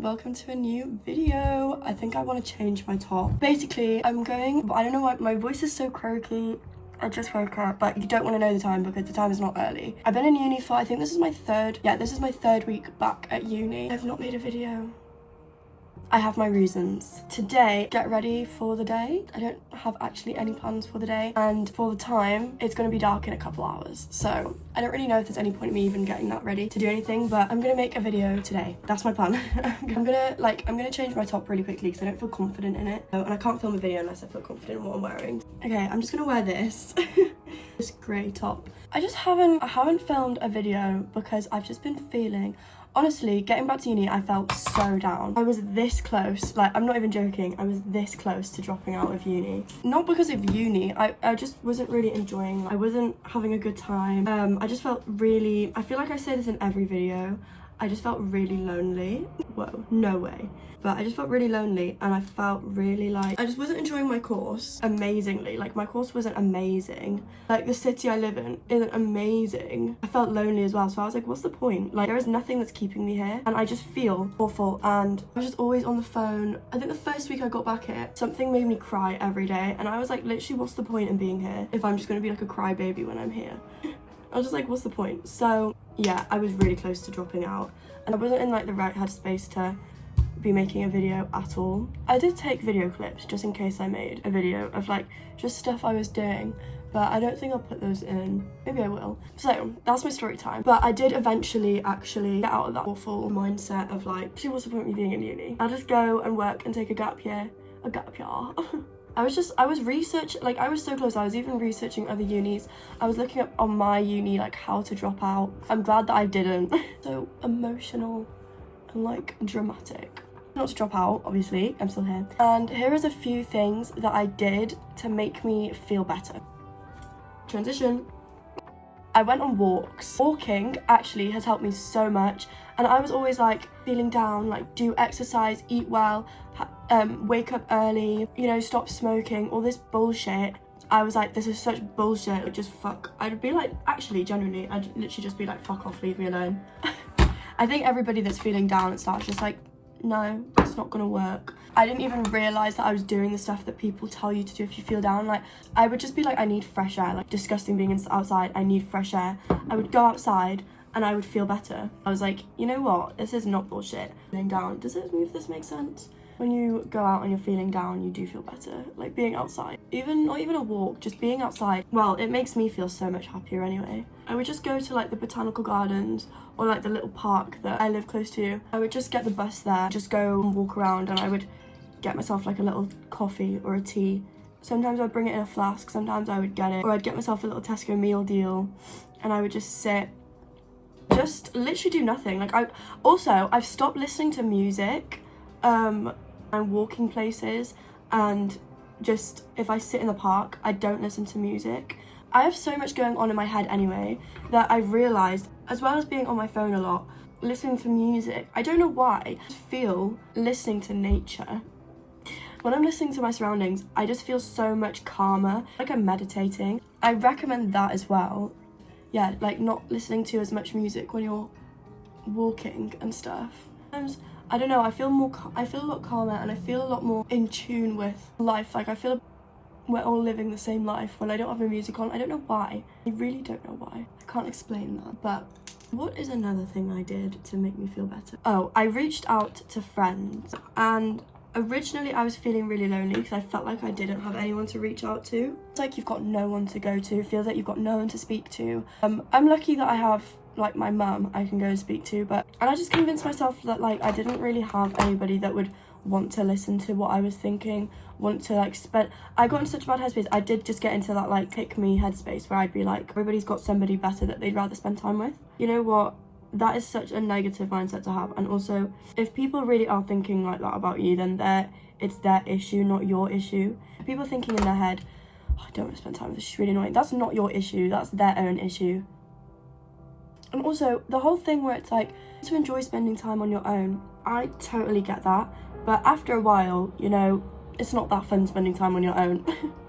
welcome to a new video. I think I want to change my top. Basically, I don't know why my voice is so croaky. I just woke up, but you don't want to know the time because the time is not early. I've been in uni for, I think this is my third week back at uni. I've not made a video. I have my reasons. Today, get ready for the day. I don't have actually any plans for the day, and for the time, it's gonna be dark in a couple hours. So I don't really know if there's any point in me even getting that ready to do anything, but I'm gonna make a video today. That's my plan. I'm gonna change my top really quickly because I don't feel confident in it. And I can't film a video unless I feel confident in what I'm wearing. Okay, I'm just gonna wear this. This grey top. I haven't filmed a video because I've just been feeling, honestly, getting back to uni, I felt so down. I was this close, like, I'm not even joking, I was this close to dropping out of uni. Not because of uni, I just wasn't really enjoying, I wasn't having a good time. I just felt really, I feel like I say this in every video, I just felt really lonely. Whoa, no way. But I just felt really lonely, and I felt really like, I just wasn't enjoying my course amazingly. Like, my course wasn't amazing. Like, the city I live in isn't amazing. I felt lonely as well, so I was like, what's the point? Like, there is nothing that's keeping me here, and I just feel awful, and I was just always on the phone. I think the first week I got back here, something made me cry every day, and I was like, literally, what's the point in being here if I'm just gonna be like a crybaby when I'm here? I was just like, what's the point? So yeah, I was really close to dropping out, and I wasn't in like the right headspace to be making a video at all. I did take video clips just in case I made a video of like just stuff I was doing, but I don't think I'll put those in. Maybe I will. So that's my story time. But I did eventually actually get out of that awful mindset of like, actually, what's the point of me being in uni? I'll just go and work and take a gap year. I was researching, like, I was so close. I was even researching other unis. I was looking up on my uni, like, how to drop out. I'm glad that I didn't. So emotional and like dramatic. Not to drop out, obviously, I'm still here. And here is a few things that I did to make me feel better. Transition. I went on walks. Walking actually has helped me so much, and I was always like feeling down, like do exercise, eat well, wake up early, you know, stop smoking, all this bullshit. I was like, this is such bullshit, like, just fuck. I'd be like, actually, genuinely, I'd literally just be like, fuck off, leave me alone. I think everybody that's feeling down and starts just like, no, it's not gonna work. I didn't even realise that I was doing the stuff that people tell you to do if you feel down. Like, I would just be like, I need fresh air, like, disgusting being outside, I need fresh air. I would go outside and I would feel better. I was like, you know what, this is not bullshit. Feeling down, does this make sense? When you go out and you're feeling down, you do feel better. Like, being outside, not even a walk, just being outside, well, it makes me feel so much happier anyway. I would just go to like the botanical gardens or like the little park that I live close to. I would just get the bus there, just go and walk around, and I would get myself like a little coffee or a tive. Sometimes I'd bring it in a flask, sometimes I would get it, or I'd get myself a little Tesco meal deal, and I would just sit, just literally do nothing. Like, I've stopped listening to music and walking places, and just if I sit in the park, I don't listen to music. I have so much going on in my head anyway that I've realised, as well as being on my phone a lot, listening to music, I don't know why, I just feel listening to nature. When I'm listening to my surroundings, I just feel so much calmer, like I'm meditating. I recommend that as well. Yeah, like not listening to as much music when you're walking and stuff. Sometimes, I don't know, I feel a lot calmer, and I feel a lot more in tune with life. Like, I feel we're all living the same life when I don't have my music on. I don't know why. I really don't know why. I can't explain that. But what is another thing I did to make me feel better? Oh, I reached out to friends, and originally I was feeling really lonely because I felt like I didn't have anyone to reach out to. It's like you've got no one to go to, feels like you've got no one to speak to. I'm lucky that I have like my mum I can go and speak to, and I just convinced myself that like I didn't really have anybody that would want to listen to what I was thinking, want to like I got in such a bad headspace. I did just get into that like pick me headspace where I'd be like, everybody's got somebody better that they'd rather spend time with. You know what? That is such a negative mindset to have. And also, if people really are thinking like that about you, then it's their issue, not your issue. People thinking in their head, oh, I don't want to spend time with this, she's really annoying. That's not your issue, that's their own issue. And also, the whole thing where it's like, to enjoy spending time on your own, I totally get that. But after a while, you know, it's not that fun spending time on your own.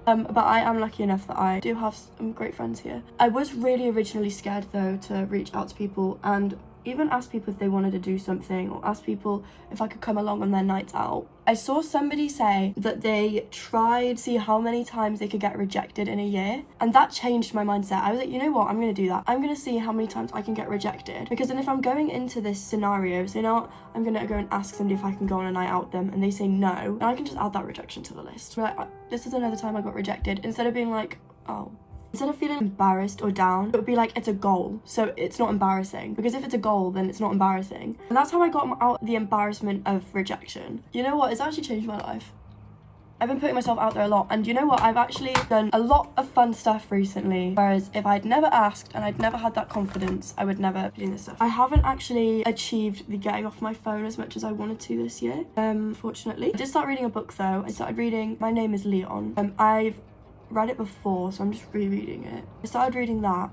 But I am lucky enough that I do have some great friends here. I was really originally scared though to reach out to people, and even ask people if they wanted to do something, or ask people if I could come along on their nights out. I saw somebody say that they tried to see how many times they could get rejected in a year, and that changed my mindset. I was like, you know what, I'm gonna do that. I'm gonna see how many times I can get rejected, because then if I'm going into this scenario, so now I'm gonna go and ask somebody if I can go on a night out with them, and they say no, and I can just add that rejection to the list. Like, this is another time I got rejected, instead of being like, oh. Instead of feeling embarrassed or down, it would be like, it's a goal, so it's not embarrassing. Because if it's a goal, then it's not embarrassing. And that's how I got out the embarrassment of rejection. You know what? It's actually changed my life. I've been putting myself out there a lot, and you know what? I've actually done a lot of fun stuff recently, whereas if I'd never asked and I'd never had that confidence, I would never be doing this stuff. I haven't actually achieved the getting off my phone as much as I wanted to this year, fortunately. I did start reading a book though. I started reading My Name is Leon. I've read it before, so I'm just rereading it. I started reading that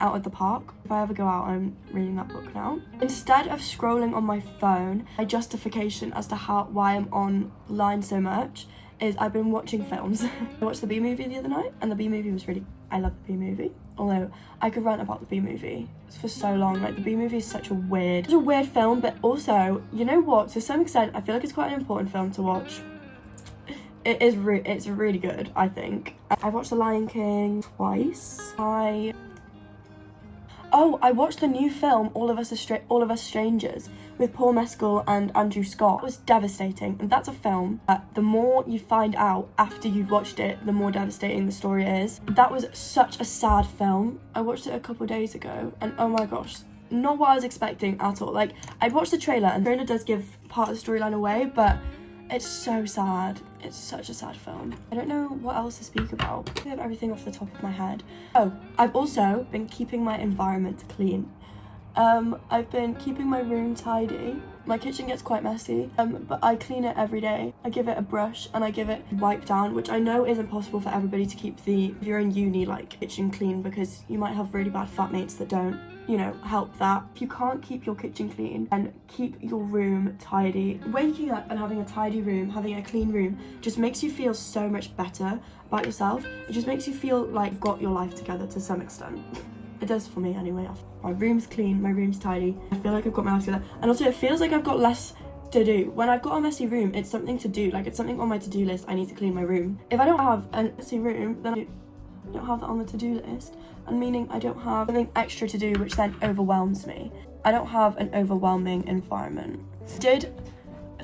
out at the park. If I ever go out, I'm reading that book now. Instead of scrolling on my phone, my justification as to why I'm online so much is I've been watching films. I watched the B-movie the other night, and the B-movie was I love the B-movie. Although I could rant about the B-movie for so long. Like, the B-movie is such a weird film, but also, you know what? To some extent, I feel like it's quite an important film to watch. It's really good, I think. I've watched The Lion King twice. I watched the new film All of Us Strangers with Paul Mescal and Andrew Scott. It was devastating, and that's a film that the more you find out after you've watched it, the more devastating the story is. That was such a sad film. I watched it a couple days ago, and oh my gosh, not what I was expecting at all. Like, I'd watched the trailer, and the trailer does give part of the storyline away, but it's so sad. It's such a sad film. I don't know what else to speak about. I have everything off the top of my head. Oh, I've also been keeping my environment clean. I've been keeping my room tidy. My kitchen gets quite messy, but I clean it every day. I give it a brush and I give it wipe down, which I know isn't possible for everybody to keep if you're in uni, like, kitchen clean, because you might have really bad flatmates that don't, you know, help that. If you can't keep your kitchen clean, and keep your room tidy. Waking up and having a tidy room, having a clean room, just makes you feel so much better about yourself. It just makes you feel like you've got your life together to some extent. It does for me anyway. My room's clean, my room's tidy. I feel like I've got my life together. And also, it feels like I've got less to do. When I've got a messy room, it's something to do. Like, it's something on my to-do list. I need to clean my room. If I don't have a messy room, then I don't have that on the to-do list. And meaning I don't have something extra to do, which then overwhelms me. I don't have an overwhelming environment. I did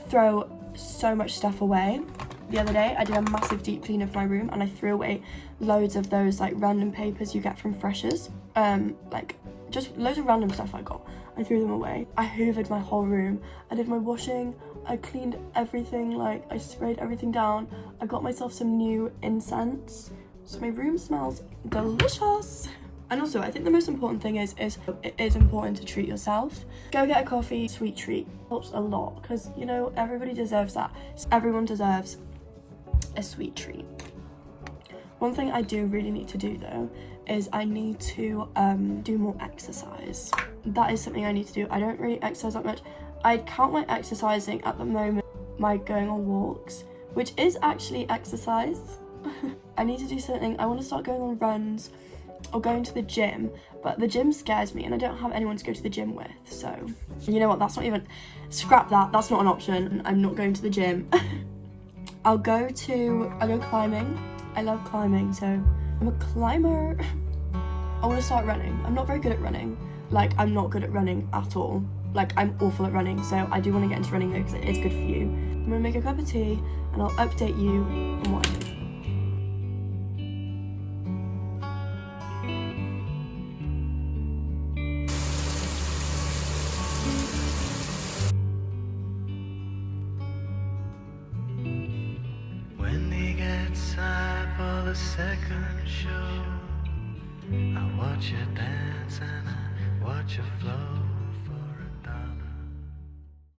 throw so much stuff away. The other day, I did a massive deep clean of my room, and I threw away loads of those, like, random papers you get from Freshers. Like, just loads of random stuff I got. I threw them away. I hoovered my whole room. I did my washing. I cleaned everything. Like, I sprayed everything down. I got myself some new incense. So my room smells delicious. And also, I think the most important thing is it is important to treat yourself. Go get a coffee, sweet treat. Helps a lot, because, you know, everybody deserves that. Everyone deserves a sweet treat. One thing I do really need to do though is I need to do more exercise. That is something I need to do. I don't really exercise that much. I count my exercising at the moment my going on walks, which is actually exercise. I need to do something. I want to start going on runs or going to the gym, but the gym scares me and I don't have anyone to go to the gym with. So, you know what, that's not even, scrap that, that's not an option. I'm not going to the gym. I'll go climbing. I love climbing, so I'm a climber. I want to start running. I'm not very good at running. Like, I'm not good at running at all. Like, I'm awful at running, so I do want to get into running though, because it is good for you. I'm gonna make a cup of tea and I'll update you on what I do. The second show, I watch you dance and I watch you flow.